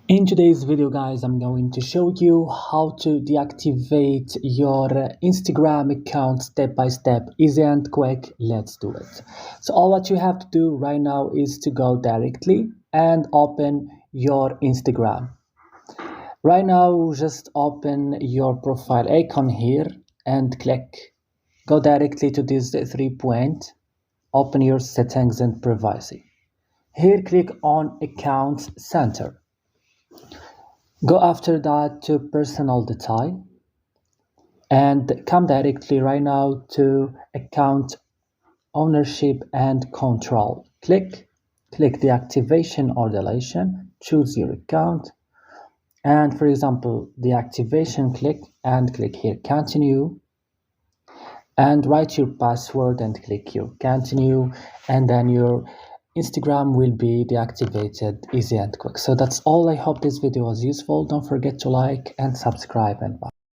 In today's video, guys, I'm going to show you how to deactivate your Instagram account step by step, easy and quick. Let's do it. So all what you have to do right now is to go directly and open your Instagram. Right now, just open your profile icon here and click. Go directly to this 3 point. Open your settings and privacy. Here, click on Account Center. Go after that to personal detail and come directly right now to account ownership and control. Click deactivation or deletion, choose your account, and for example deactivation, click here continue and write your password and click here continue, and then your Instagram will be deactivated easy and quick. So that's all. I hope this video was useful. Don't forget to like and subscribe, and bye.